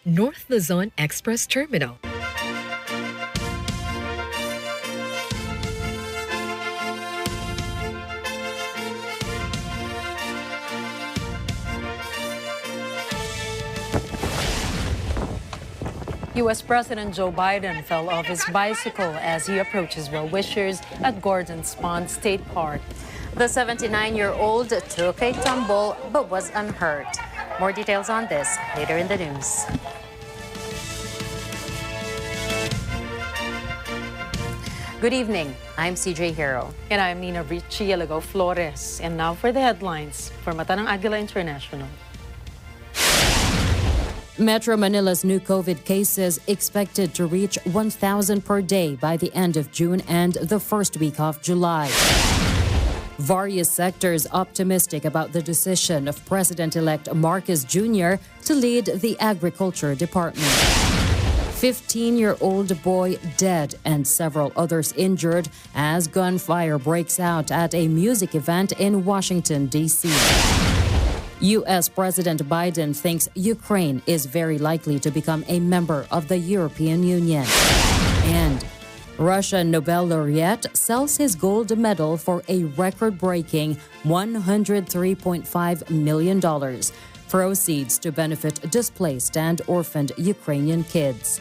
North Luzon Express Terminal. U.S. President Joe Biden fell off his bicycle as he approaches well-wishers at Gordon's Pond State Park. The 79-year-old took a tumble but was unhurt. More details on this later in the news. Good evening. I'm CJ Hero. And I'm Nina Richie Flores. And now for the headlines for Mata ng Agila International. Metro Manila's new COVID cases expected to reach 1,000 per day by the end of June and the first week of July. Various sectors optimistic about the decision of President-elect Marcos Jr. to lead the Agriculture Department. 15-year-old boy dead and several others injured as gunfire breaks out at a music event in Washington, D.C. U.S. President Biden thinks Ukraine is very likely to become a member of the European Union. And Russian Nobel laureate sells his gold medal for a record-breaking $103.5 million. Proceeds to benefit displaced and orphaned Ukrainian kids.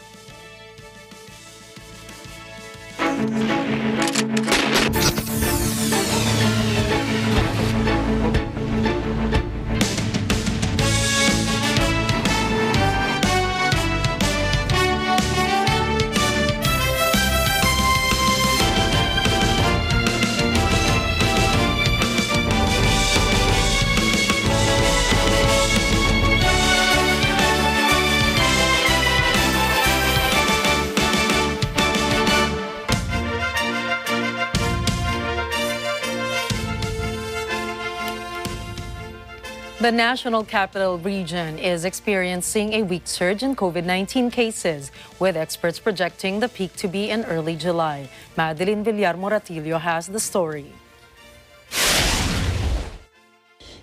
The National Capital Region is experiencing a weak surge in COVID-19 cases, with experts projecting the peak to be in early July. Madeline Villar-Moratillo has the story.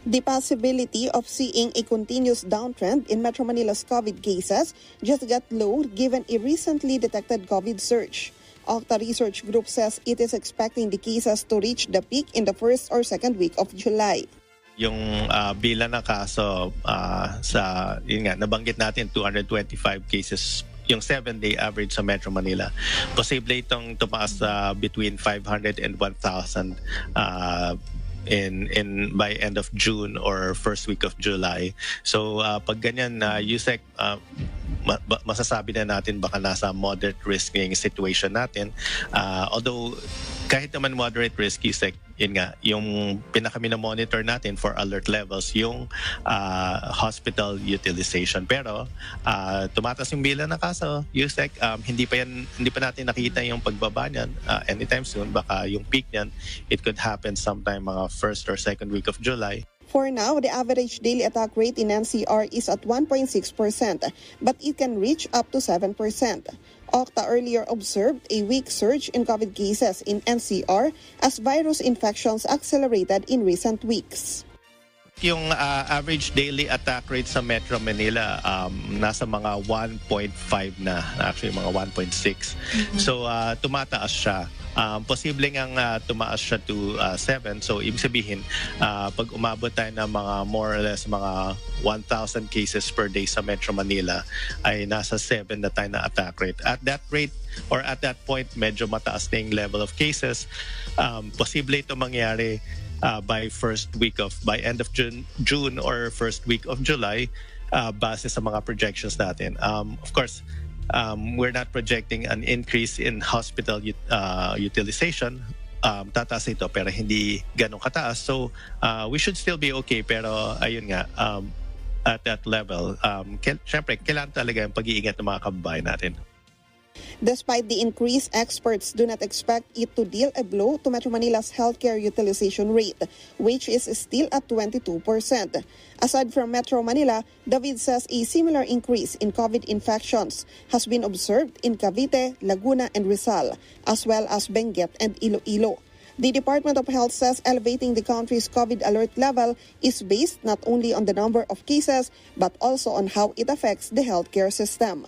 The possibility of seeing a continuous downtrend in Metro Manila's COVID cases just got low given a recently detected COVID surge. Octa Research Group says it is expecting the cases to reach the peak in the first or second week of July. Yung bilang ng kaso yun nga, nabanggit natin 225 cases yung 7-day average sa Metro Manila. Posible itong tumaas between 500 and 1,000 by end of June or first week of July. So pag ganyan USEC masasabi na natin baka nasa moderate risking situation natin. Although kahit naman moderate risk, USEC, yun nga, yung pinaka-monitor natin for alert levels, yung hospital utilization. Pero tumataas yung bilang ng kaso, USEC, hindi pa natin nakita yung pagbaba niyan anytime soon. Baka yung peak niyan, it could happen sometime mga first or second week of July. For now, the average daily attack rate in NCR is at 1.6%, but it can reach up to 7%. Octa earlier observed a weak surge in COVID cases in NCR as virus infections accelerated in recent weeks. Yung average daily attack rate sa Metro Manila nasa mga 1.5 na, actually mga 1.6. So tumataas siya. Posible ngang tumaas siya to 7. So ibig sabihin, pag umabot tayo ng mga more or less mga 1,000 cases per day sa Metro Manila, ay nasa 7 na tayo na attack rate. At that rate or at that point, medyo mataas na yung level of cases. Posible ito mangyari by end of June or first week of July, base sa mga projections natin. Of course, we're not projecting an increase in hospital utilization. Tataas ito pero hindi ganun kataas. So we should still be okay, pero ayun nga, at that level, syempre kailangan talaga yung pag-iingat ng mga kababayan natin. Despite the increase, experts do not expect it to deal a blow to Metro Manila's healthcare utilization rate, which is still at 22%. Aside from Metro Manila, David says a similar increase in COVID infections has been observed in Cavite, Laguna, and Rizal, as well as Benguet and Iloilo. The Department of Health says elevating the country's COVID alert level is based not only on the number of cases but also on how it affects the healthcare system.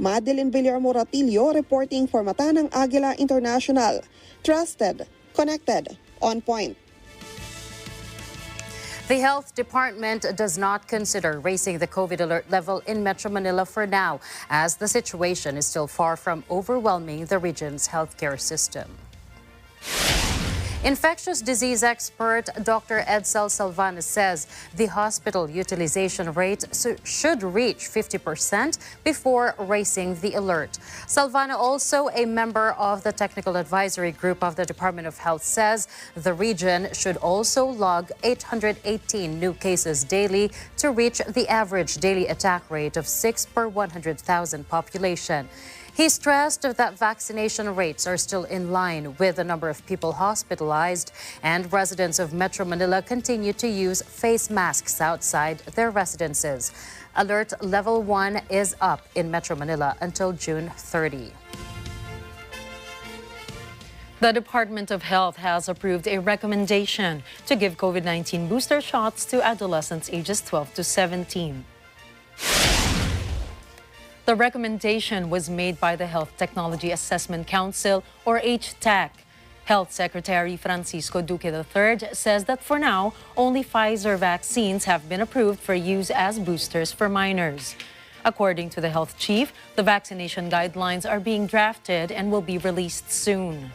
Madeline Villar-Moratillo reporting for Mata ng Agila International. Trusted, connected, on point. The Health Department does not consider raising the COVID alert level in Metro Manila for now, as the situation is still far from overwhelming the region's healthcare system. Infectious disease expert Dr. Edsel Salvana says the hospital utilization rate should reach 50% before raising the alert. Salvana, also a member of the Technical Advisory Group of the Department of Health, says the region should also log 818 new cases daily to reach the average daily attack rate of 6 per 100,000 population. He stressed that vaccination rates are still in line with the number of people hospitalized, and residents of Metro Manila continue to use face masks outside their residences. Alert Level 1 is up in Metro Manila until June 30. The Department of Health has approved a recommendation to give COVID-19 booster shots to adolescents ages 12 to 17. The recommendation was made by the Health Technology Assessment Council, or HTAC. Health Secretary Francisco Duque III says that for now, only Pfizer vaccines have been approved for use as boosters for minors. According to the health chief, the vaccination guidelines are being drafted and will be released soon.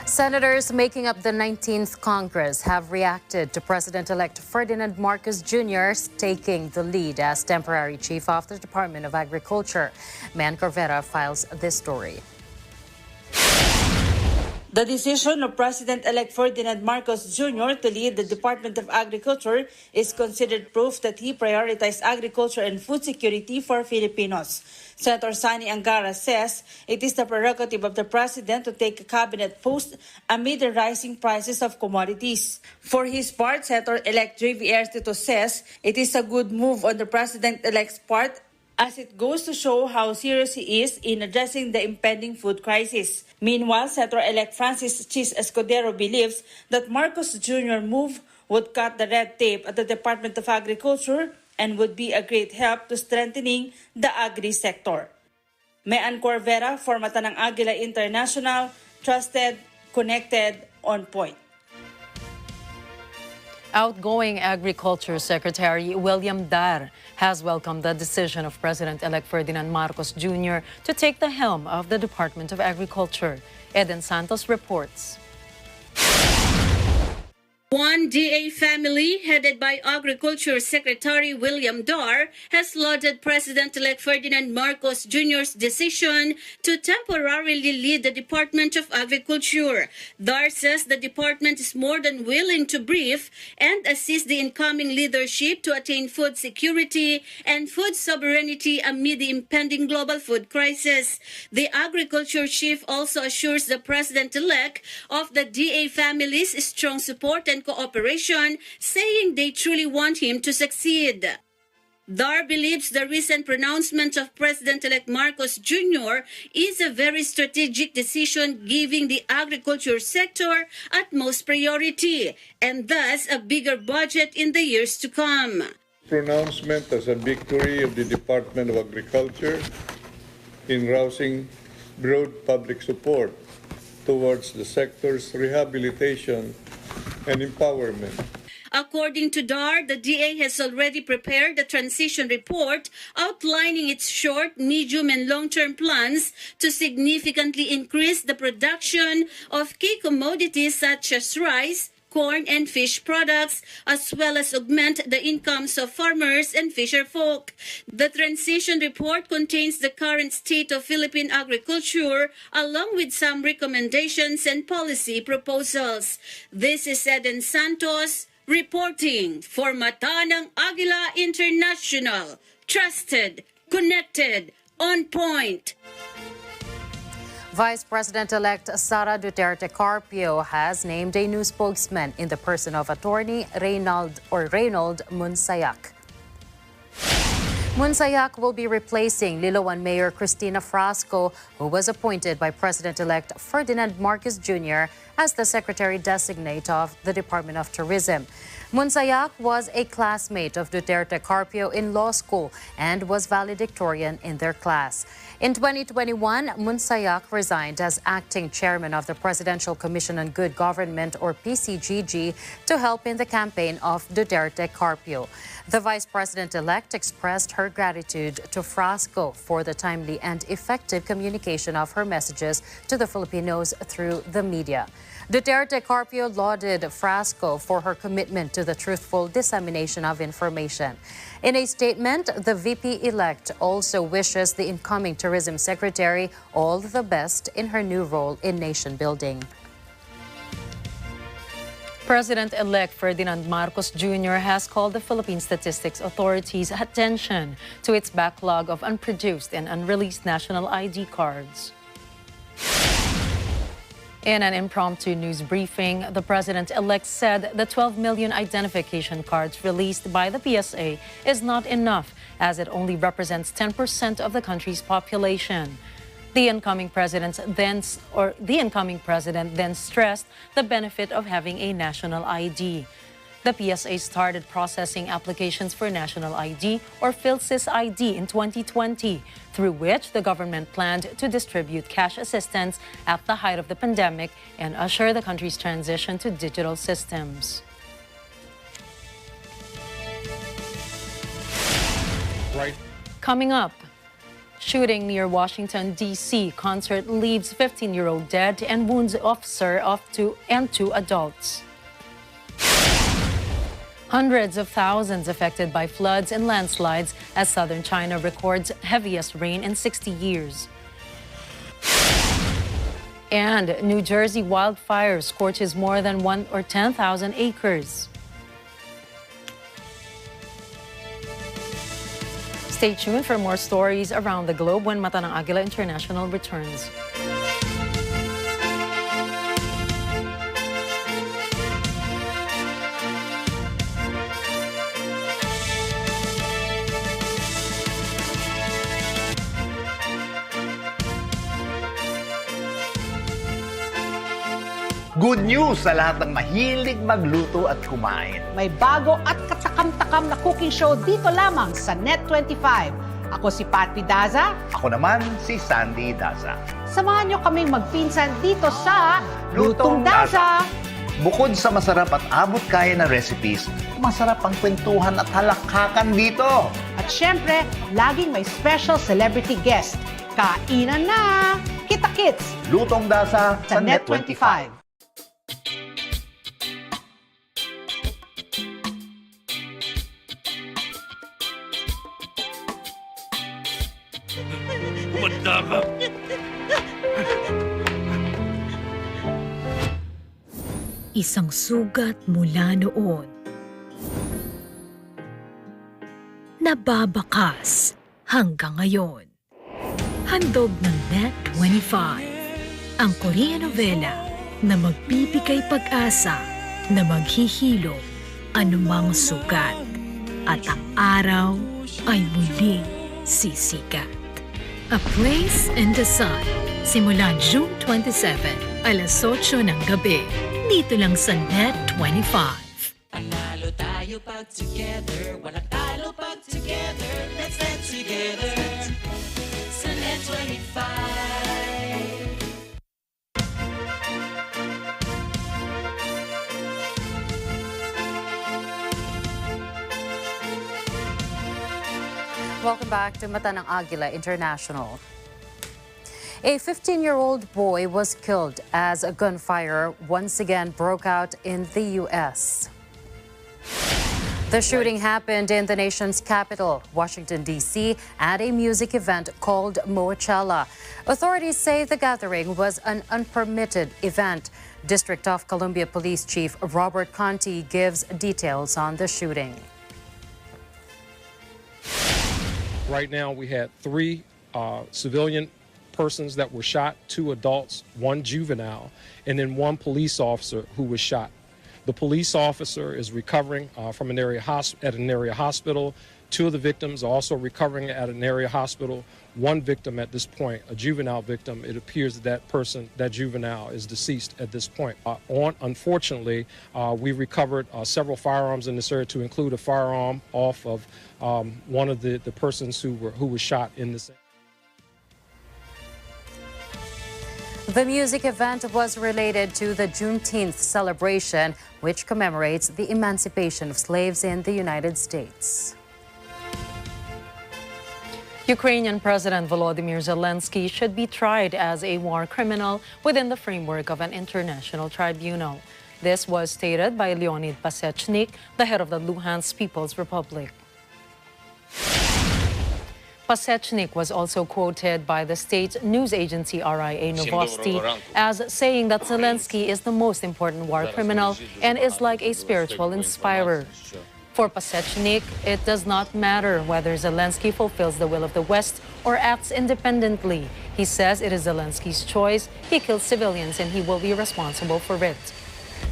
Senators making up the 19th Congress have reacted to President-elect Ferdinand Marcos Jr. taking the lead as temporary chief of the Department of Agriculture. Man Corvera files this story. The decision of President-elect Ferdinand Marcos Jr. to lead the Department of Agriculture is considered proof that he prioritized agriculture and food security for Filipinos. Senator Sani Angara says it is the prerogative of the President to take a cabinet post amid the rising prices of commodities. For his part, Senator-elect J.V. Ertito says it is a good move on the President-elect's part, as it goes to show how serious he is in addressing the impending food crisis. Meanwhile, Senator-elect Francis Chis Escudero believes that Marcos Jr. move would cut the red tape at the Department of Agriculture and would be a great help to strengthening the agri-sector. Mean Corvera for Mata ng Agila International, trusted, connected, on point. Outgoing Agriculture Secretary William Dar has welcomed the decision of President-elect Ferdinand Marcos Jr. to take the helm of the Department of Agriculture. Eden Santos reports. One DA family, headed by Agriculture Secretary William Dar, has lauded President-elect Ferdinand Marcos Jr.'s decision to temporarily lead the Department of Agriculture. Dar says the department is more than willing to brief and assist the incoming leadership to attain food security and food sovereignty amid the impending global food crisis. The Agriculture chief also assures the President-elect of the DA family's strong support and cooperation, saying they truly want him to succeed. Dar believes the recent pronouncement of President-elect Marcos Jr. is a very strategic decision, giving the agriculture sector utmost priority and thus a bigger budget in the years to come. Pronouncement as a victory of the Department of Agriculture in rousing broad public support towards the sector's rehabilitation and empowerment. According to Dar, the DA has already prepared a transition report outlining its short, medium, and long-term plans to significantly increase the production of key commodities such as rice, corn, and fish products, as well as augment the incomes of farmers and fisherfolk. The transition report contains the current state of Philippine agriculture, along with some recommendations and policy proposals. This is Eden Santos, reporting for Mata ng Agila International. Trusted, connected, on point. Vice President-elect Sara Duterte Carpio has named a new spokesman in the person of attorney Reynold Munsayak. Munsayak will be replacing Liloan Mayor Cristina Frasco, who was appointed by President-elect Ferdinand Marcos Jr. as the Secretary-designate of the Department of Tourism. Munsayak was a classmate of Duterte Carpio in law school and was valedictorian in their class. In 2021, Munsayak resigned as acting chairman of the Presidential Commission on Good Government, or PCGG, to help in the campaign of Duterte Carpio. The vice president-elect expressed her gratitude to Frasco for the timely and effective communication of her messages to the Filipinos through the media. Duterte Carpio lauded Frasco for her commitment to the truthful dissemination of information. In a statement, the VP-elect also wishes the incoming Tourism Secretary all the best in her new role in nation building. President-elect Ferdinand Marcos Jr. has called the Philippine Statistics Authority's attention to its backlog of unproduced and unreleased national ID cards. In an impromptu news briefing, the president-elect said the 12 million identification cards released by the PSA is not enough, as it only represents 10% of the country's population. The incoming president then stressed the benefit of having a national ID. The PSA started processing applications for national ID, or PhilSys ID, in 2020, through which the government planned to distribute cash assistance at the height of the pandemic and usher the country's transition to digital systems. Right. Coming up, shooting near Washington, D.C. Concert leaves 15-year-old dead and wounds officer and two adults. Hundreds of thousands affected by floods and landslides as southern China records heaviest rain in 60 years. And New Jersey wildfire scorches more than 10,000 acres. Stay tuned for more stories around the globe when Mata ng Agila International returns. Good news sa lahat ng mahilig magluto at kumain. May bago at katakam-takam na cooking show dito lamang sa Net25. Ako si Patty Daza. Ako naman si Sandy Daza. Samahan niyo kaming magpinsan dito sa Lutong Daza. Bukod sa masarap at abot kaya na recipes, masarap ang kwentuhan at halakhakan dito. At syempre, laging may special celebrity guest. Kainan na! Kita-kits! Lutong Daza sa Net25. Umanda ka! Isang sugat mula noon. Nababakas hanggang ngayon. Handog ng Net25. Ang Korean novela na magbibigay pag-asa na maghihilo anumang sugat. At ang araw ay muling sisikat. A Place in the Sun. Simula June 27, alas 8 ng gabi. Dito lang sa Net25. Panalo tayo pag together. Walang talo pag together. Let's stand together. Sa Net25. Welcome back to Mata ng Agila International. A 15-year-old boy was killed as a gunfire once again broke out in the U.S. The shooting happened in the nation's capital, Washington, D.C., at a music event called Moachella. Authorities say the gathering was an unpermitted event. District of Columbia Police Chief Robert Conti gives details on the shooting. Right now, we had 3 civilian persons that were shot, 2 adults, 1 juvenile, and then 1 police officer who was shot. The police officer is recovering from at an area hospital. 2 of the victims are also recovering at an area hospital. 1 victim at this point, a juvenile victim, it appears that person, that juvenile, is deceased at this point. Unfortunately, we recovered several firearms in this area, to include a firearm off of one of the persons who was shot in this. The music event was related to the Juneteenth celebration, which commemorates the emancipation of slaves in the United States. Ukrainian President Volodymyr Zelensky should be tried as a war criminal within the framework of an international tribunal. This was stated by Leonid Pasechnik, the head of the Luhansk People's Republic. Pasechnik was also quoted by the state news agency RIA Novosti as saying that Zelensky is the most important war criminal and is like a spiritual inspirer. For Pasechnik, it does not matter whether Zelensky fulfills the will of the West or acts independently. He says it is Zelensky's choice. He kills civilians and he will be responsible for it.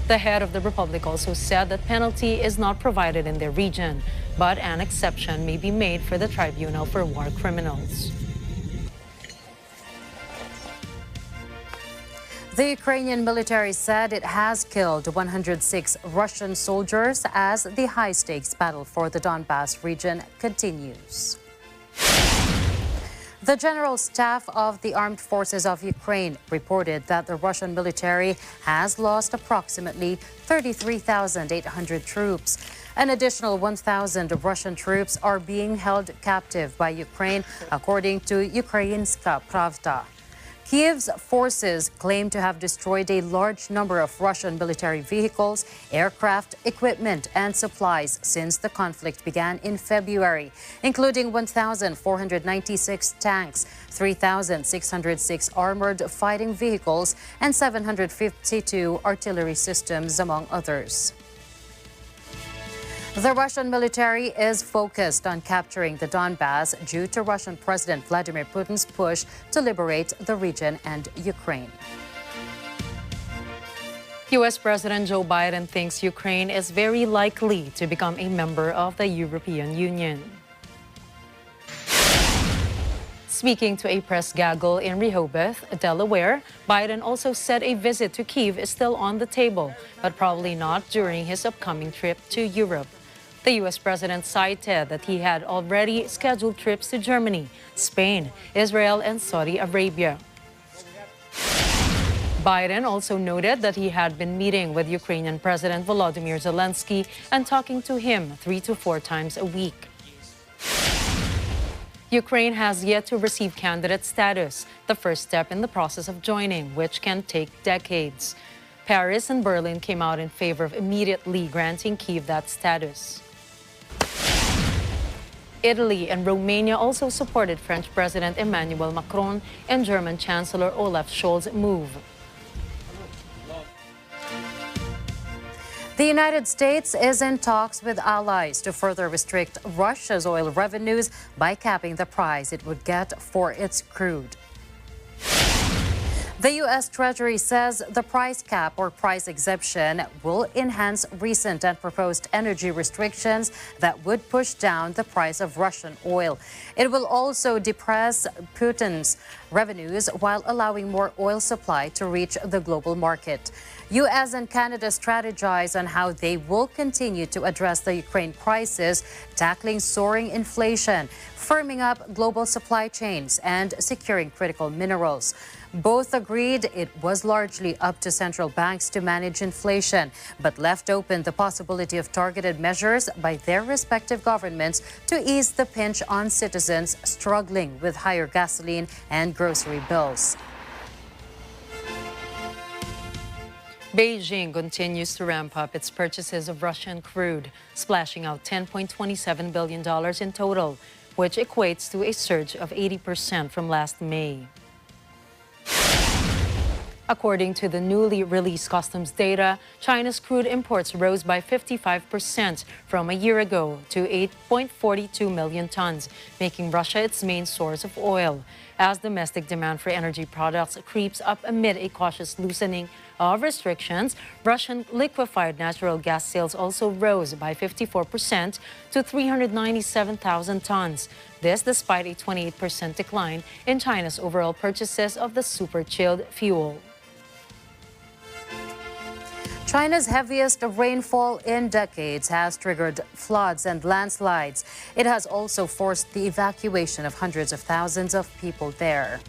The head of the republic also said that penalty is not provided in their region, but an exception may be made for the tribunal for war criminals. The Ukrainian military said it has killed 106 Russian soldiers as the high-stakes battle for the Donbas region continues. The General Staff of the Armed Forces of Ukraine reported that the Russian military has lost approximately 33,800 troops. An additional 1,000 Russian troops are being held captive by Ukraine, according to Ukrainska Pravda. Kiev's forces claim to have destroyed a large number of Russian military vehicles, aircraft, equipment, and supplies since the conflict began in February, including 1,496 tanks, 3,606 armored fighting vehicles, and 752 artillery systems, among others. The Russian military is focused on capturing the Donbas due to Russian President Vladimir Putin's push to liberate the region and Ukraine. U.S. President Joe Biden thinks Ukraine is very likely to become a member of the European Union. Speaking to a press gaggle in Rehoboth, Delaware, Biden also said a visit to Kyiv is still on the table, but probably not during his upcoming trip to Europe. The U.S. president cited that he had already scheduled trips to Germany, Spain, Israel, and Saudi Arabia. Biden also noted that he had been meeting with Ukrainian President Volodymyr Zelensky and talking to him 3 to 4 times a week. Ukraine has yet to receive candidate status, the first step in the process of joining, which can take decades. Paris and Berlin came out in favor of immediately granting Kyiv that status. Italy and Romania also supported French President Emmanuel Macron and German Chancellor Olaf Scholz's move. The United States is in talks with allies to further restrict Russia's oil revenues by capping the price it would get for its crude. The U.S. Treasury says the price cap or price exemption will enhance recent and proposed energy restrictions that would push down the price of Russian oil. It will also depress Putin's revenues while allowing more oil supply to reach the global market. U.S. and Canada strategize on how they will continue to address the Ukraine crisis, tackling soaring inflation, firming up global supply chains, and securing critical minerals. Both agreed it was largely up to central banks to manage inflation, but left open the possibility of targeted measures by their respective governments to ease the pinch on citizens struggling with higher gasoline and grocery bills. Beijing continues to ramp up its purchases of Russian crude, splashing out $10.27 billion in total, which equates to a surge of 80% from last May. According to the newly released customs data, China's crude imports rose by 55% from a year ago to 8.42 million tons, making Russia its main source of oil, as domestic demand for energy products creeps up amid a cautious loosening of restrictions, Russian liquefied natural gas sales also rose by 54% to 397,000 tons. This despite a 28% decline in China's overall purchases of the super chilled fuel. China's heaviest rainfall in decades has triggered floods and landslides. It has also forced the evacuation of hundreds of thousands of people there.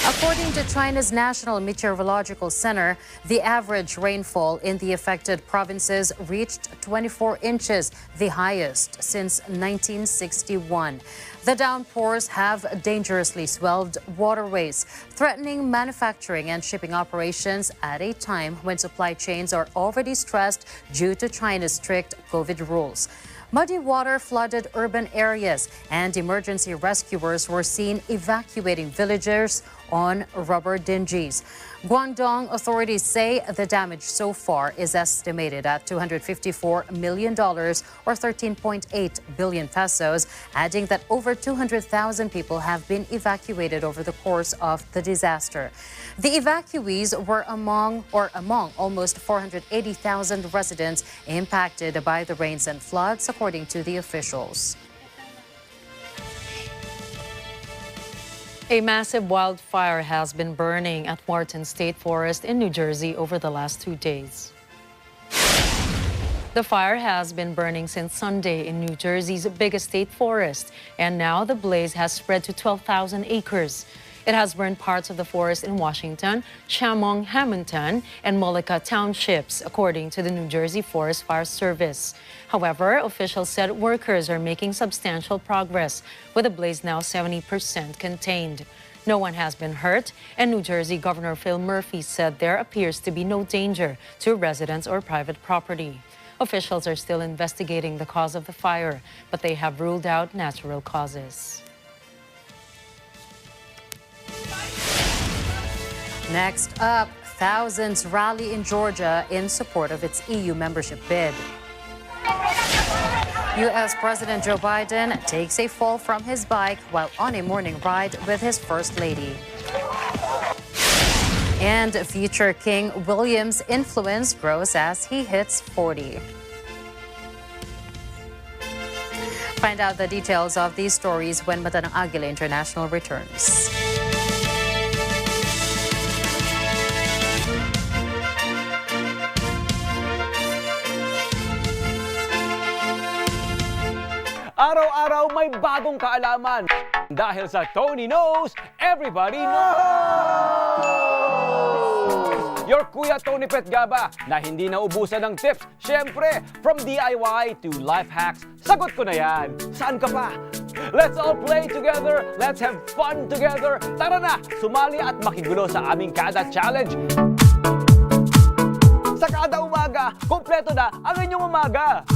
According to China's National Meteorological Center, the average rainfall in the affected provinces reached 24 inches, the highest since 1961. The downpours have dangerously swelled waterways, threatening manufacturing and shipping operations at a time when supply chains are already stressed due to China's strict COVID rules. Muddy water flooded urban areas, and emergency rescuers were seen evacuating villagers on rubber dinghies. Guangdong authorities say the damage so far is estimated at $254 million or 13.8 billion pesos, adding that over 200,000 people have been evacuated over the course of the disaster. The evacuees were among almost 480,000 residents impacted by the rains and floods, according to the officials. A massive wildfire has been burning at Martin State Forest in New Jersey over the last 2 days. The fire has been burning since Sunday in New Jersey's biggest state forest, and now the blaze has spread to 12,000 acres. It has burned parts of the forest in Washington, Shamong, Hamilton, and Mullica townships, according to the New Jersey Forest Fire Service. However, officials said workers are making substantial progress, with the blaze now 70% contained. No one has been hurt, and New Jersey Governor Phil Murphy said there appears to be no danger to residents or private property. Officials are still investigating the cause of the fire, but they have ruled out natural causes. Next up, thousands rally in Georgia in support of its EU membership bid. U.S. President Joe Biden takes a fall from his bike while on a morning ride with his First Lady. And future King William's influence grows as he hits 40. Find out the details of these stories when Mata ng Agila International returns. Araw-araw may bagong kaalaman. Dahil sa Tony Knows, Everybody Knows! Your Kuya Tony Petgaba na hindi naubusan ng tips. Siyempre, from DIY to life hacks, sagot ko na yan. Saan ka pa? Let's all play together. Let's have fun together. Tara na, sumali at makigulo sa aming kada challenge. Sa kada umaga, kompleto na ang inyong umaga.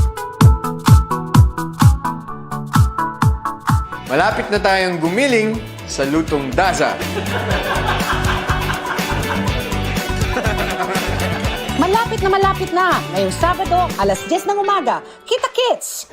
Malapit na tayong gumiling sa lutong Daza. Malapit na. Ngayong Sabado, alas 10 ng umaga. Kita-kits!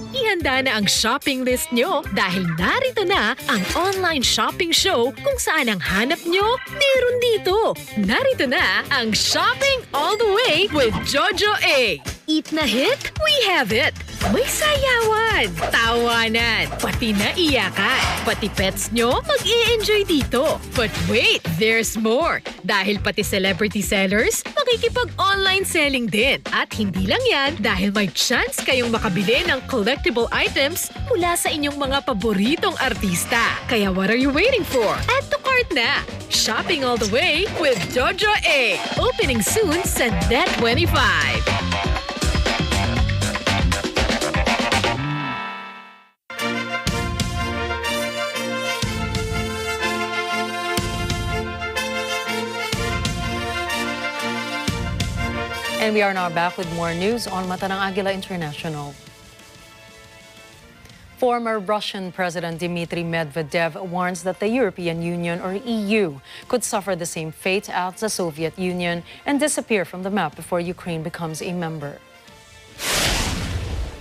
Ihanda na ang shopping list nyo dahil narito na ang online shopping show kung saan ang hanap nyo, meron dito. Narito na ang Shopping All the Way with Jojo A. Eat na hit? We have it! May sayawan, tawanan, pati naiyakan. Pati pets nyo mag-i-enjoy dito. But wait, there's more. Dahil pati celebrity sellers, makikipag-online selling din. At hindi lang yan, dahil may chance kayong makabili ng collectible items mula sa inyong mga paboritong artista. Kaya what are you waiting for? Add to cart na! Shopping All the Way with Jojo A. Opening soon sa Net25. And we are now back with more news on Mata ng Agila International. Former Russian President Dmitry Medvedev warns that the European Union, or EU, could suffer the same fate as the Soviet Union and disappear from the map before Ukraine becomes a member.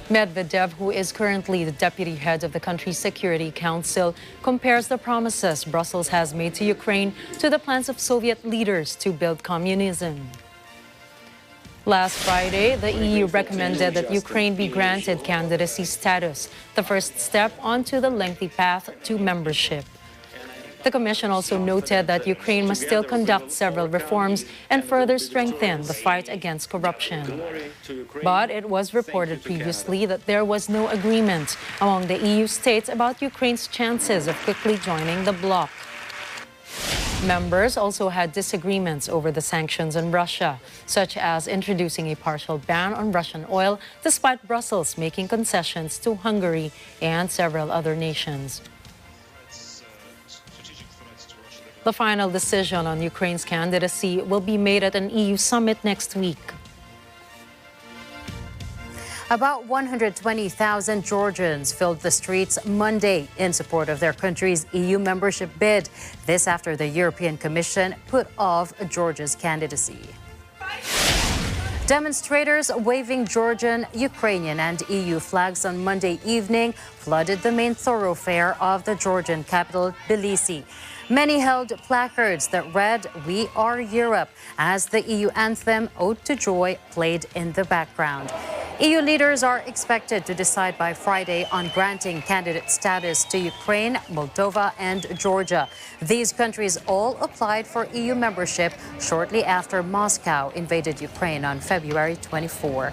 Medvedev, who is currently the deputy head of the country's Security Council, compares the promises Brussels has made to Ukraine to the plans of Soviet leaders to build communism. Last Friday, the EU recommended that Ukraine be granted candidacy status, the first step onto the lengthy path to membership. The Commission also noted that Ukraine must still conduct several reforms and further strengthen the fight against corruption. But it was reported previously that there was no agreement among the EU states about Ukraine's chances of quickly joining the bloc. Members also had disagreements over the sanctions on Russia, such as introducing a partial ban on Russian oil, despite Brussels making concessions to Hungary and several other nations. The final decision on Ukraine's candidacy will be made at an EU summit next week. About 120,000 Georgians filled the streets Monday in support of their country's EU membership bid. This after the European Commission put off Georgia's candidacy. Demonstrators waving Georgian, Ukrainian, and EU flags on Monday evening flooded the main thoroughfare of the Georgian capital, Tbilisi. Many held placards that read, "We are Europe," as the EU anthem, "Ode to Joy," played in the background. EU leaders are expected to decide by Friday on granting candidate status to Ukraine, Moldova, and Georgia. These countries all applied for EU membership shortly after Moscow invaded Ukraine on February 24.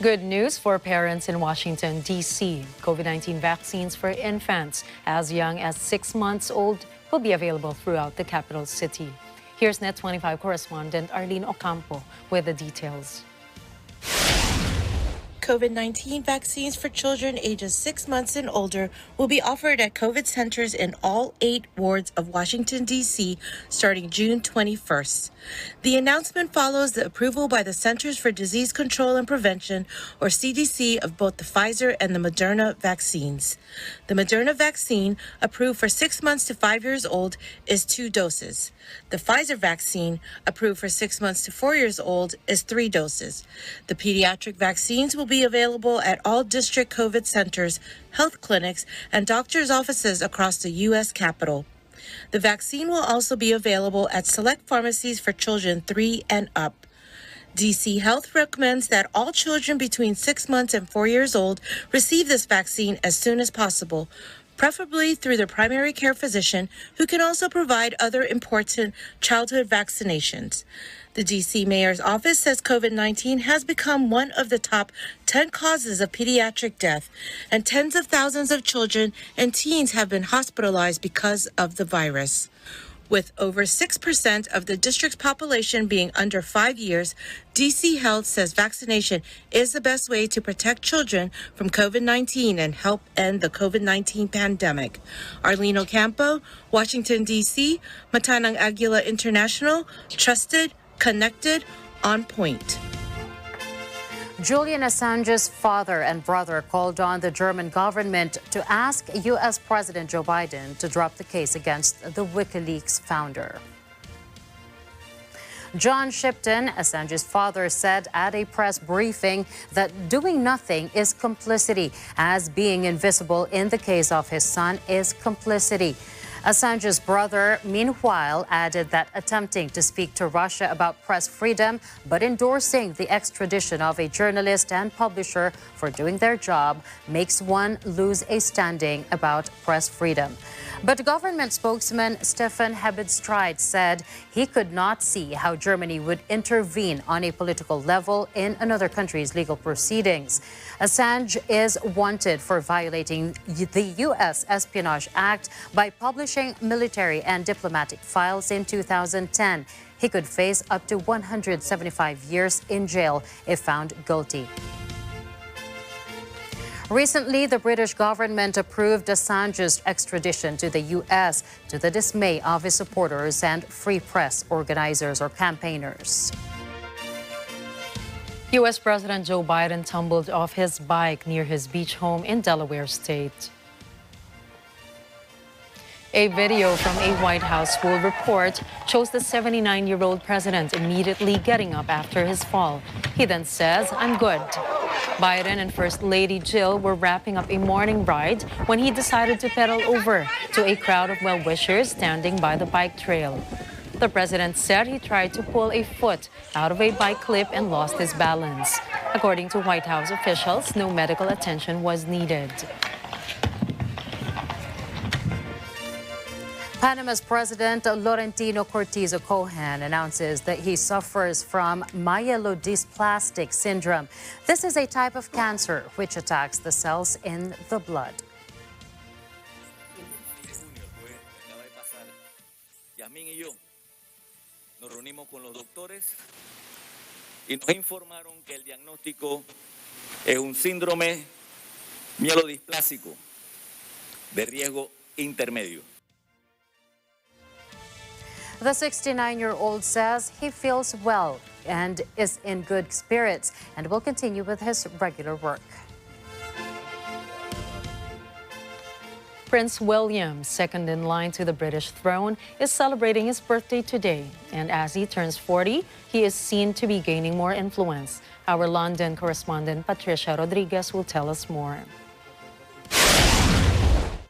Good news for parents in Washington, D.C. COVID-19 vaccines for infants as young as 6 months old will be available throughout the capital city. Here's Net 25 correspondent Arlene Ocampo with the details. COVID-19 vaccines for children ages 6 months and older will be offered at COVID centers in all 8 wards of Washington, D.C. starting June 21st. The announcement follows the approval by the Centers for Disease Control and Prevention, or CDC, of both the Pfizer and the Moderna vaccines. The Moderna vaccine, approved for 6 months to 5 years old, is 2 doses. The Pfizer vaccine, approved for 6 months to 4 years old, is 3 doses. The pediatric vaccines will be available at all district COVID centers, health clinics, and doctors' offices across the U.S. Capitol. The vaccine will also be available at select pharmacies for children 3 and up. DC Health recommends that all children between 6 months and 4 years old receive this vaccine as soon as possible, preferably through their primary care physician, who can also provide other important childhood vaccinations. The D.C. Mayor's office says COVID-19 has become one of the top 10 causes of pediatric death, and tens of thousands of children and teens have been hospitalized because of the virus. With over 6% of the district's population being under 5 years, D.C. Health says vaccination is the best way to protect children from COVID-19 and help end the COVID-19 pandemic. Arlene Ocampo, Washington, D.C., Mata ng Agila International, trusted, connected, on point. Julian Assange's father and brother called on the German government to ask U.S. President Joe Biden to drop the case against the WikiLeaks founder. John Shipton, Assange's father, said at a press briefing that doing nothing is complicity, as being invisible in the case of his son is complicity. Assange's brother, meanwhile, added that attempting to speak to Russia about press freedom, but endorsing the extradition of a journalist and publisher for doing their job, makes one lose a standing about press freedom. But government spokesman Stefan Hebestreit said he could not see how Germany would intervene on a political level in another country's legal proceedings. Assange is wanted for violating the U.S. Espionage Act by publishing military and diplomatic files in 2010. He could face up to 175 years in jail if found guilty. Recently, the British government approved Assange's extradition to the U.S. to the dismay of his supporters and free press organizers or campaigners. U.S. President Joe Biden tumbled off his bike near his beach home in Delaware State. A video from a White House school report shows the 79-year-old president immediately getting up after his fall. He then says, "I'm good." Biden and First Lady Jill were wrapping up a morning ride when he decided to pedal over to a crowd of well-wishers standing by the bike trail. The president said he tried to pull a foot out of a bike clip and lost his balance. According to White House officials, no medical attention was needed. Panama's President Laurentino Cortizo Cohen announces that he suffers from myelodysplastic syndrome. This is a type of cancer which attacks the cells in the blood. Nos reunimos con los doctores y nos informaron que el diagnóstico es un síndrome mielodisplásico de riesgo intermedio. The 69-year-old says he feels well and is in good spirits and will continue with his regular work. Prince William, second in line to the British throne, is celebrating his birthday today. And as he turns 40, he is seen to be gaining more influence. Our London correspondent Patricia Rodriguez will tell us more.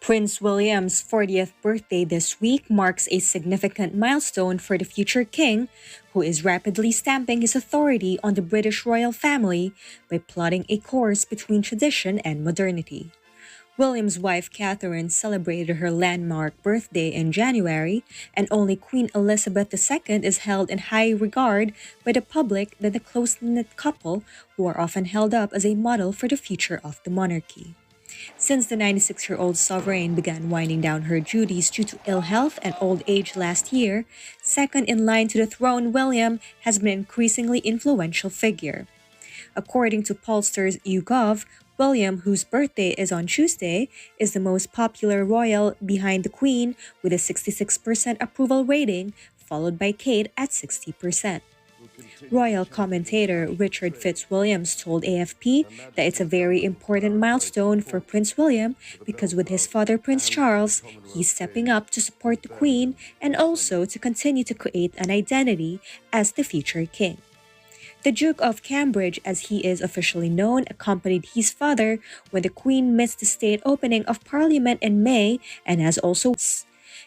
Prince William's 40th birthday this week marks a significant milestone for the future king, who is rapidly stamping his authority on the British royal family by plotting a course between tradition and modernity. William's wife Catherine celebrated her landmark birthday in January, and only Queen Elizabeth II is held in high regard by the public than the close-knit couple, who are often held up as a model for the future of the monarchy. Since the 96-year-old sovereign began winding down her duties due to ill health and old age last year, second in line to the throne, William has been an increasingly influential figure. According to pollsters YouGov, William, whose birthday is on Tuesday, is the most popular royal behind the Queen with a 66% approval rating, followed by Kate at 60%. Royal commentator Richard Fitzwilliams told AFP that it's a very important milestone for Prince William because with his father Prince Charles, he's stepping up to support the Queen and also to continue to create an identity as the future king. The Duke of Cambridge, as he is officially known, accompanied his father when the Queen missed the state opening of Parliament in May and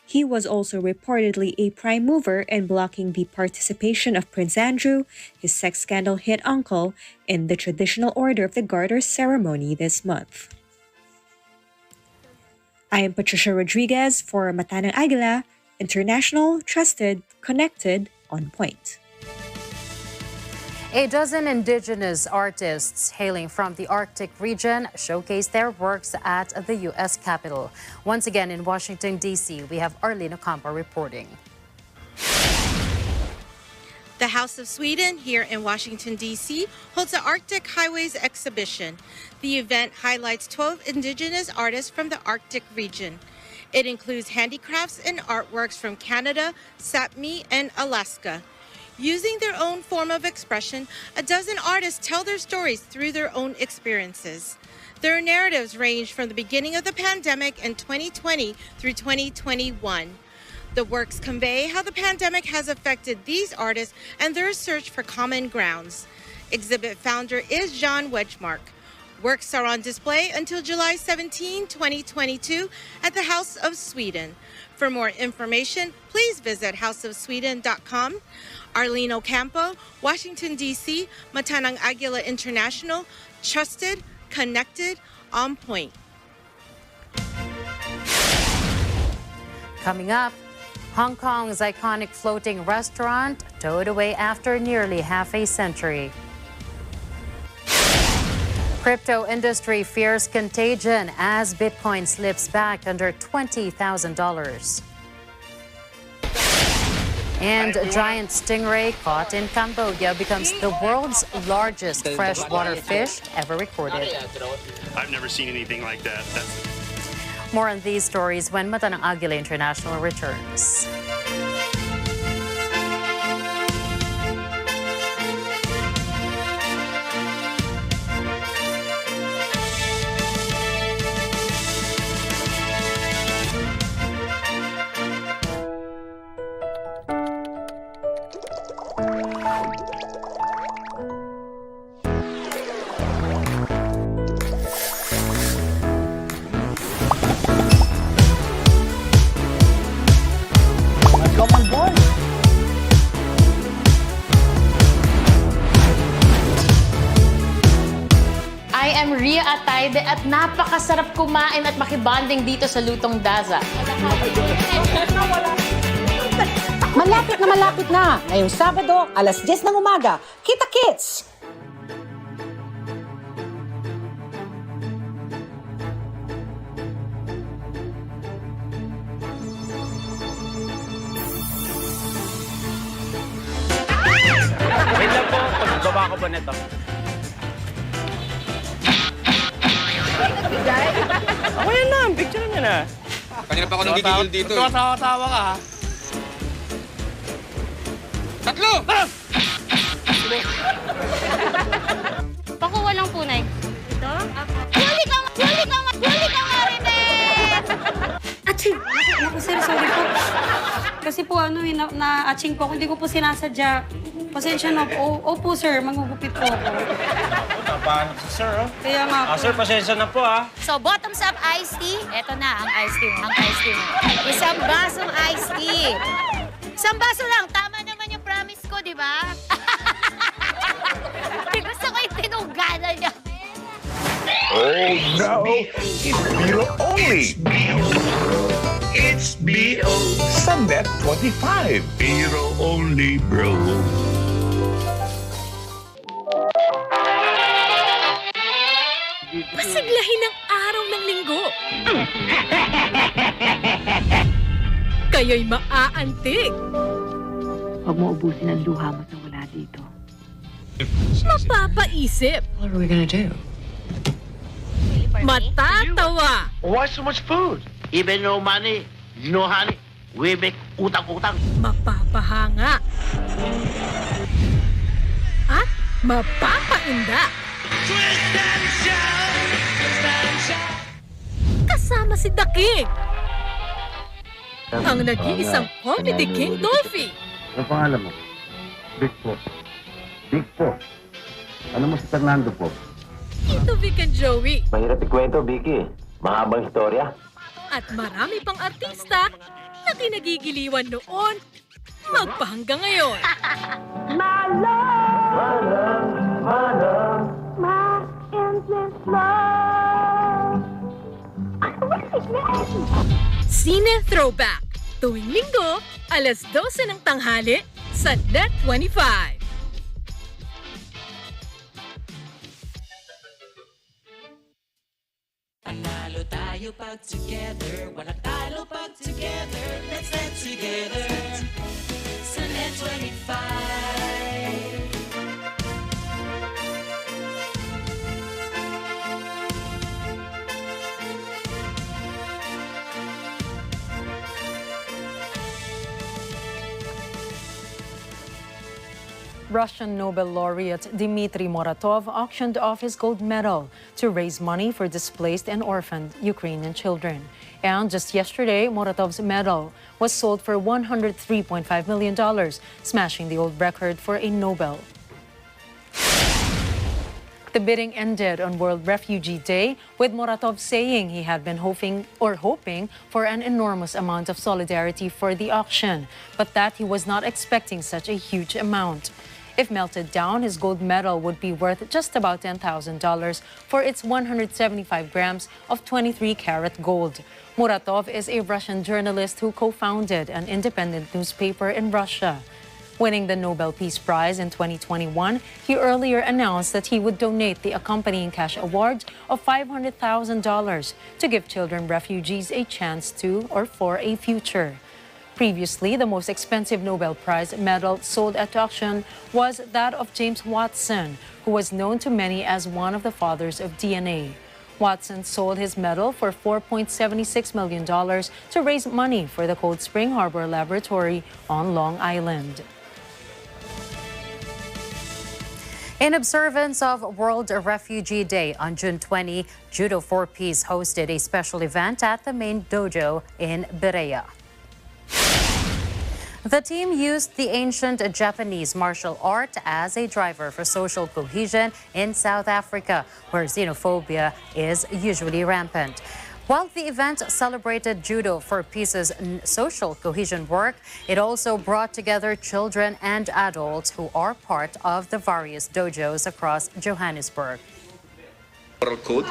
he was also reportedly a prime mover in blocking the participation of Prince Andrew, his sex scandal hit uncle, in the traditional Order of the Garter ceremony this month. I am Patricia Rodriguez for Mata ng Agila, international, trusted, connected, on point. A dozen indigenous artists hailing from the Arctic region showcased their works at the U.S. Capitol. Once again in Washington, D.C., we have Arlene Ocampo reporting. The House of Sweden here in Washington, D.C. holds the Arctic Highways exhibition. The event highlights 12 indigenous artists from the Arctic region. It includes handicrafts and artworks from Canada, Sapmi, and Alaska. Using their own form of expression, a dozen artists tell their stories through their own experiences. Their narratives range from the beginning of the pandemic in 2020 through 2021. The works convey how the pandemic has affected these artists and their search for common grounds. Exhibit founder is John Wedgemark. Works are on display until July 17, 2022 at the House of Sweden. For more information, please visit houseofsweden.com. Arlene Ocampo, Washington, D.C., Mata ng Agila International, trusted, connected, on point. Coming up, Hong Kong's iconic floating restaurant towed away after nearly half a century. Crypto industry fears contagion as Bitcoin slips back under $20,000. And a giant stingray caught in Cambodia becomes the world's largest freshwater fish ever recorded. I've never seen anything like that. More on these stories when Mata ng Agila International returns. atay at napakasarap kumain at makibanding dito sa Lutong Daza. Malapit na. Ngayong Sabado, alas 10 ng umaga. Kita-kits! Wait lang po, pagbaba ko po nito. Ako yan lang, picture niya na. Kanina pa ako nagigigil dito. Tawa ka ha. Tatlo! Pakuha lang po, Nay. Ito? Huli ka, Marites! Aching! Naku, sir, sorry po. Kasi po, na-aching po ako. Hindi ko po sinasadya. Pasensya na po. Opo, sir. Magugupit po ako. Napahanap si sir, oh. Kaya nga po. Sir, pasensya na po, ha. So, bottoms up iced tea. Ito na, ang iced tea mo. Isang basong iced tea. Isang baso lang. Tama naman yung promise ko, di ba? Gusto ko yung tinugana niya. Oh no, it's Biro only. It's Biro sa Net 25. Biro only, bro. Pasiglahin ang araw ng linggo. Kayo'y maaantig. Huwag mo ubusin ang luha mo sa wala dito. Mapapaisip. What are we gonna do? Matatawa. Why so much food? Even no money, no honey, we make utang-utang. Mapapahanga. At mapapainda. Kasama si The King. Ang nag-iisang comedy king Dolphy. Ano pangalan mo? Big Po. Big Po. Ano mo si Fernando Po? Tito Vic and Joey. Mahirap ikwento, Vicky. Mahabang istorya. At marami pang artista na kinagigiliwan noon magpahanggang ngayon. My love, my endless love. Cine Throwback. Tuwing linggo, alas 12 ng tanghali sa Net 25. Panalo tayo pag together, walang talo pag together. Let's get together sa Net 25. Russian Nobel laureate Dmitry Muratov auctioned off his gold medal to raise money for displaced and orphaned Ukrainian children. And just yesterday, Muratov's medal was sold for $103.5 million, smashing the old record for a Nobel. The bidding ended on World Refugee Day, with Muratov saying he had been hoping for an enormous amount of solidarity for the auction, but that he was not expecting such a huge amount. If melted down, his gold medal would be worth just about $10,000 for its 175 grams of 23-karat gold. Muratov is a Russian journalist who co-founded an independent newspaper in Russia. Winning the Nobel Peace Prize in 2021, he earlier announced that he would donate the accompanying cash award of $500,000 to give children refugees a chance to or for a future. Previously, the most expensive Nobel Prize medal sold at auction was that of James Watson, who was known to many as one of the fathers of DNA. Watson sold his medal for $4.76 million to raise money for the Cold Spring Harbor Laboratory on Long Island. In observance of World Refugee Day on June 20, Judo for Peace hosted a special event at the main dojo in Berea. The team used the ancient Japanese martial art as a driver for social cohesion in South Africa, where xenophobia is usually rampant. While the event celebrated Judo for Peace's social cohesion work, it also brought together children and adults who are part of the various dojos across Johannesburg. Moral code,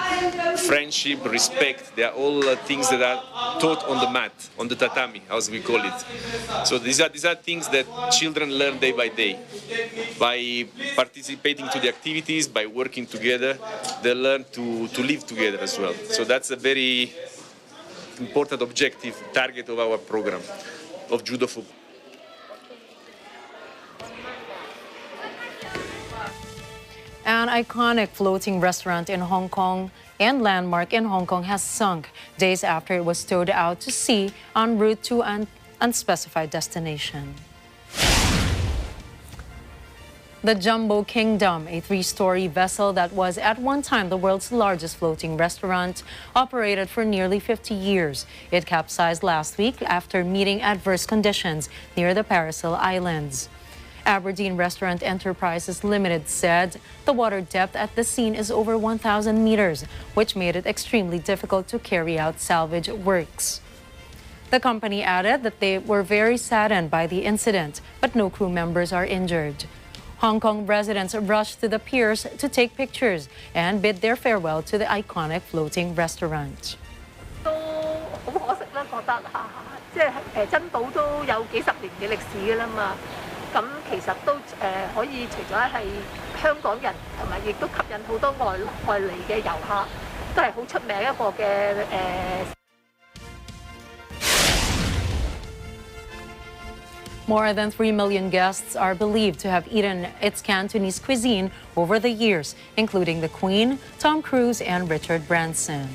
friendship, respect, they are all things that are taught on the mat, on the tatami, as we call it. So these are things that children learn day by day. By participating to the activities, by working together, they learn to live together as well. So that's a very important objective, target of our program of Judo football. An iconic floating restaurant in Hong Kong and landmark in Hong Kong has sunk days after it was towed out to sea en route to an unspecified destination. The Jumbo Kingdom, a three-story vessel that was at one time the world's largest floating restaurant, operated for nearly 50 years. It capsized last week after meeting adverse conditions near the Paracel Islands. Aberdeen Restaurant Enterprises Limited said the water depth at the scene is over 1,000 meters, which made it extremely difficult to carry out salvage works. The company added that they were very saddened by the incident, but no crew members are injured. Hong Kong residents rushed to the piers to take pictures and bid their farewell to the iconic floating restaurant. 好可惜啦，覺得即係珍寶都有幾十年嘅歷史㗎啦嘛。咁其實都可以除咗係香港人，同埋亦都吸引好多外嚟嘅遊客，都係好出名一個嘅More than 3 million guests are believed to have eaten its Cantonese cuisine over the years, including the Queen, Tom Cruise, and Richard Branson.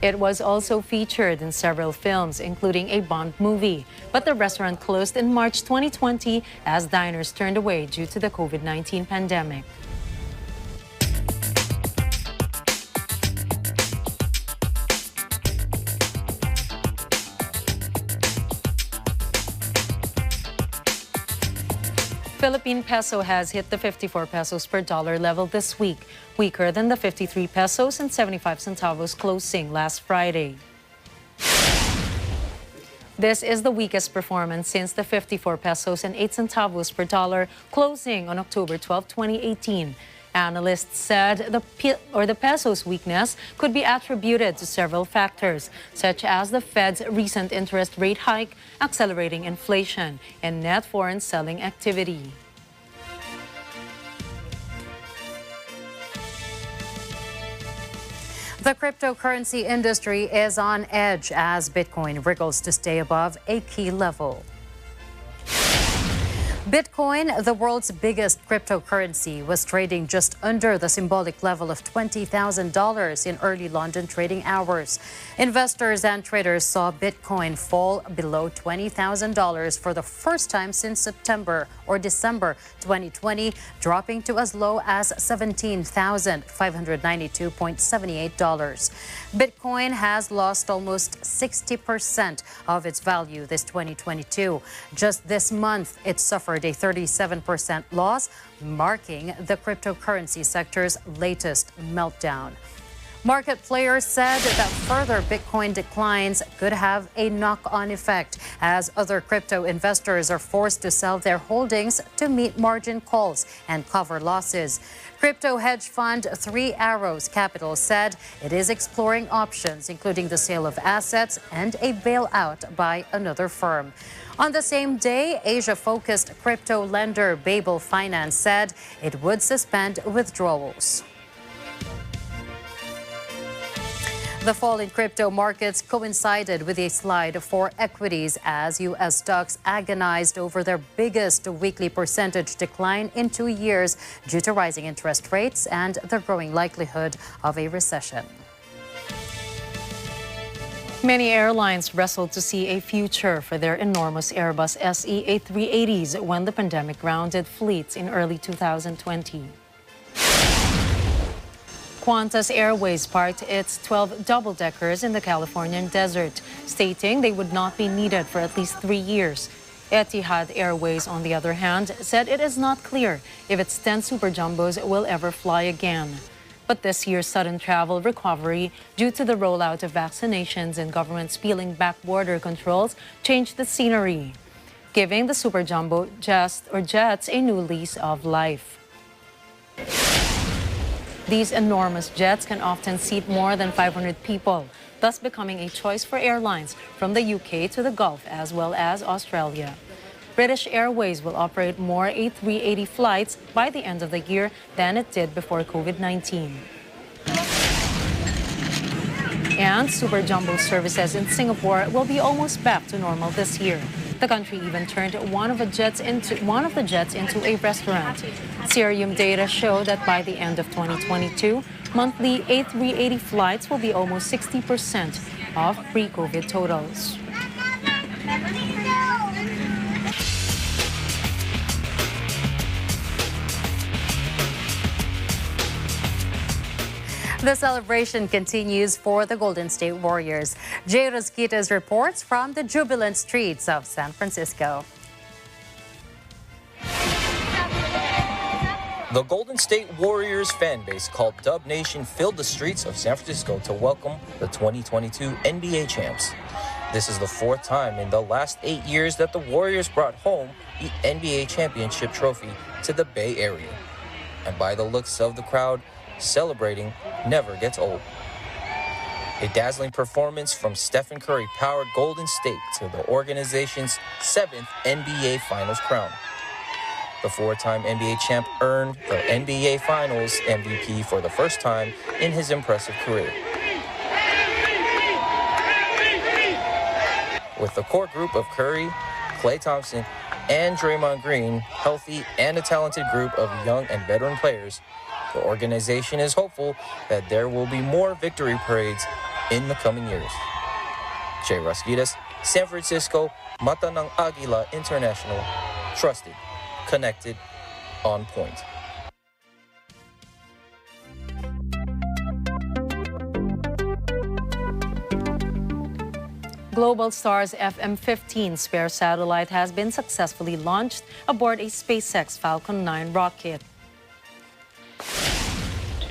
It was also featured in several films, including a Bond movie. But the restaurant closed in March 2020 as diners turned away due to the COVID-19 pandemic. Philippine Peso has hit the 54 pesos per dollar level this week, weaker than the 53 pesos and 75 centavos closing last Friday. This is the weakest performance since the 54 pesos and 8 centavos per dollar closing on October 12, 2018. Analysts said the peso's weakness could be attributed to several factors, such as the Fed's recent interest rate hike, accelerating inflation, and net foreign selling activity. The cryptocurrency industry is on edge as Bitcoin wriggles to stay above a key level. Bitcoin, the world's biggest cryptocurrency, was trading just under the symbolic level of $20,000 in early London trading hours. Investors and traders saw Bitcoin fall below $20,000 for the first time since December 2020, dropping to as low as $17,592.78. Bitcoin has lost almost 60% of its value this 2022. Just this month, it suffered a 37% loss, marking the cryptocurrency sector's latest meltdown. Market players said that further Bitcoin declines could have a knock-on effect as other crypto investors are forced to sell their holdings to meet margin calls and cover losses. Crypto hedge fund Three Arrows Capital said it is exploring options, including the sale of assets and a bailout by another firm. On the same day, Asia-focused crypto lender Babel Finance said it would suspend withdrawals. The fall in crypto markets coincided with a slide for equities as U.S. stocks agonized over their biggest weekly percentage decline in 2 years due to rising interest rates and the growing likelihood of a recession. Many airlines wrestled to see a future for their enormous Airbus SE A380s when the pandemic grounded fleets in early 2020. Qantas Airways parked its 12 double-deckers in the Californian desert, stating they would not be needed for at least 3 years. Etihad Airways, on the other hand, said it is not clear if its 10 super jumbos will ever fly again. But this year's sudden travel recovery due to the rollout of vaccinations and governments peeling back border controls changed the scenery, giving the super jumbo jets a new lease of life. These enormous jets can often seat more than 500 people, thus becoming a choice for airlines from the UK to the Gulf as well as Australia. British Airways will operate more A380 flights by the end of the year than it did before COVID-19. And super jumbo services in Singapore will be almost back to normal this year. The country even turned one of the jets into a restaurant. Cerium data show that by the end of 2022, monthly A380 flights will be almost 60% of pre-COVID totals. The celebration continues for the Golden State Warriors. Jay Rosquitas reports from the jubilant streets of San Francisco. The Golden State Warriors fan base called Dub Nation filled the streets of San Francisco to welcome the 2022 NBA champs. This is the fourth time in the last 8 years that the Warriors brought home the NBA championship trophy to the Bay Area. And by the looks of the crowd, celebrating never gets old. A dazzling performance from Stephen Curry-powered Golden State to the organization's 7th NBA Finals crown. The four-time NBA champ earned the NBA Finals MVP for the first time in his impressive career. With the core group of Curry, Klay Thompson, and Draymond Green healthy and a talented group of young and veteran players, the organization is hopeful that there will be more victory parades in the coming years. Jay Rosquitas, San Francisco, Mata ng Agila International, trusted, connected, on point. Globalstar's FM-15 spare satellite has been successfully launched aboard a SpaceX Falcon 9 rocket.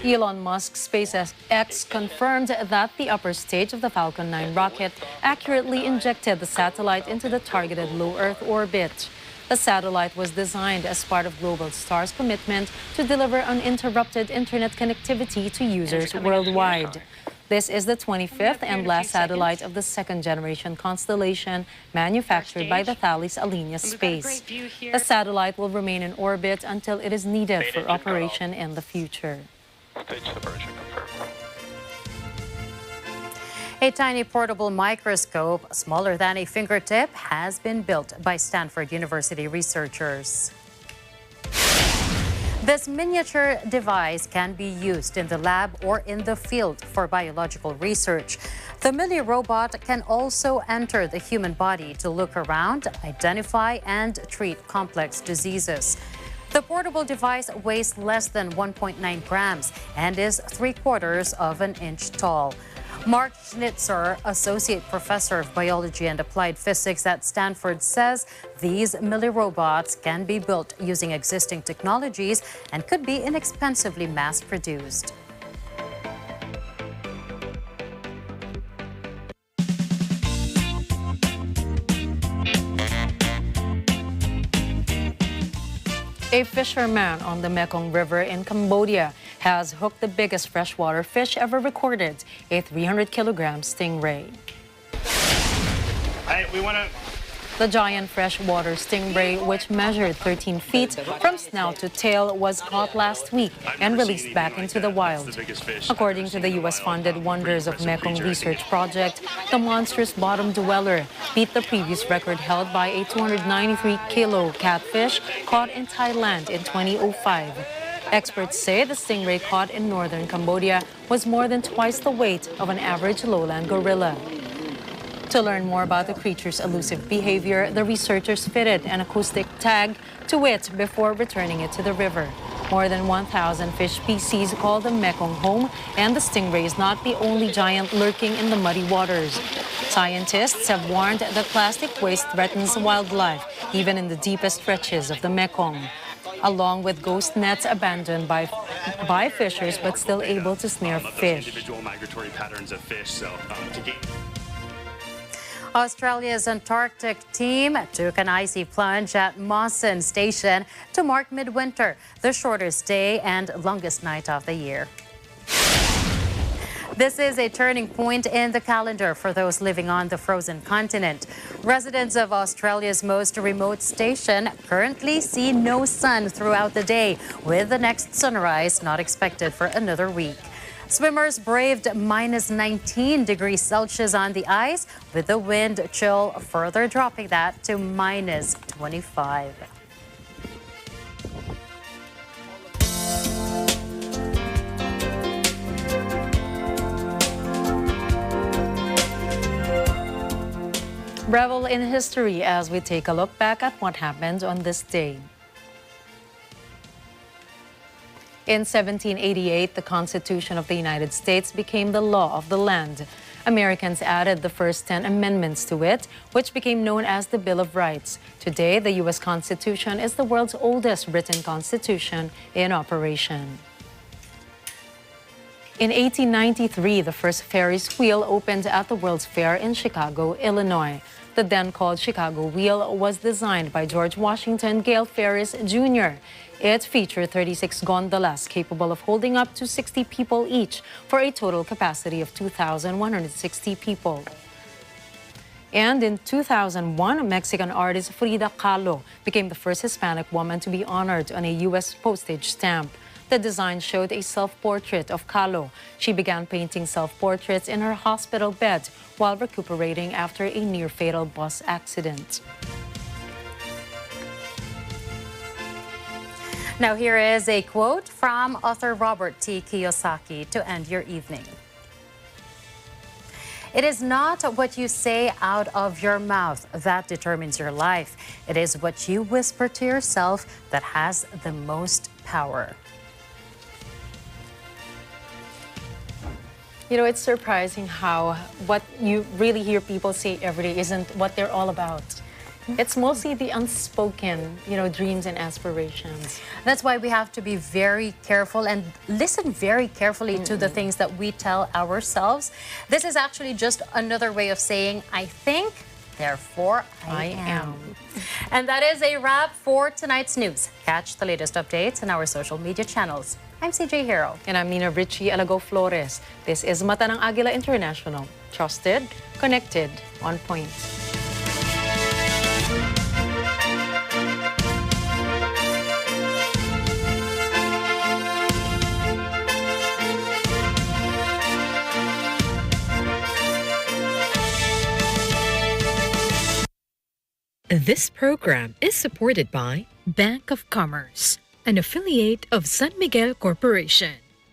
Elon Musk's SpaceX confirmed that the upper stage of the Falcon 9 rocket accurately injected the satellite into the targeted low Earth orbit. The satellite was designed as part of Globalstar's commitment to deliver uninterrupted internet connectivity to users worldwide. This is the 25th and last satellite of the second-generation constellation manufactured by the Thales Alenia Space. The satellite will remain in orbit until it is needed for operation in the future. A tiny portable microscope, smaller than a fingertip, has been built by Stanford University researchers. This miniature device can be used in the lab or in the field for biological research. The mini robot can also enter the human body to look around, identify, and treat complex diseases. The portable device weighs less than 1.9 grams and is 3/4 of an inch tall. Mark Schnitzer, Associate Professor of Biology and Applied Physics at Stanford, says these milli-robots can be built using existing technologies and could be inexpensively mass-produced. A fisherman on the Mekong River in Cambodia has hooked the biggest freshwater fish ever recorded, a 300-kilogram stingray. The giant freshwater stingray, which measured 13 feet from snout to tail, was caught last week and released back into the wild. According to the U.S.-funded Wonders of Mekong Research Project, the monstrous bottom dweller beat the previous record held by a 293-kilo catfish caught in Thailand in 2005. Experts say the stingray caught in northern Cambodia was more than twice the weight of an average lowland gorilla. To learn more about the creature's elusive behavior, the researchers fitted an acoustic tag to it before returning it to the river. More than 1,000 fish species call the Mekong home, and the stingray is not the only giant lurking in the muddy waters. Scientists have warned that plastic waste threatens wildlife, even in the deepest stretches of the Mekong, along with ghost nets abandoned by fishers but still able to snare fish. Individual migratory patterns of fish, Australia's Antarctic team took an icy plunge at Mawson Station to mark midwinter, the shortest day and longest night of the year. This is a turning point in the calendar for those living on the frozen continent. Residents of Australia's most remote station currently see no sun throughout the day, with the next sunrise not expected for another week. Swimmers braved minus 19 degrees Celsius on the ice, with the wind chill further dropping that to minus 25. Revel in history as we take a look back at what happened on this day. In 1788, the Constitution of the United States became the law of the land. Americans added the first 10 amendments to it, which became known as the Bill of Rights. Today, the U.S. Constitution is the world's oldest written constitution in operation. In 1893, the first Ferris wheel opened at the World's Fair in Chicago, Illinois. The then called Chicago Wheel was designed by George Washington Gale Ferris Jr. It featured 36 gondolas capable of holding up to 60 people each for a total capacity of 2,160 people. And in 2001, Mexican artist Frida Kahlo became the first Hispanic woman to be honored on a U.S. postage stamp. The design showed a self-portrait of Kahlo. She began painting self-portraits in her hospital bed while recuperating after a near-fatal bus accident. Now here is a quote from author Robert T. Kiyosaki to end your evening. It is not what you say out of your mouth that determines your life. It is what you whisper to yourself that has the most power. You know, it's surprising how what you really hear people say every day isn't what they're all about. It's mostly the unspoken, dreams and aspirations. That's why we have to be very careful and listen very carefully to the things that we tell ourselves. This is actually just another way of saying, I think, therefore I am. And that is a wrap for tonight's news. Catch the latest updates on our social media channels. I'm CJ Hero. And I'm Nina Richie Alago Flores. This is Mata ng Agila International. Trusted, connected, on point. This program is supported by Bank of Commerce, an affiliate of San Miguel Corporation.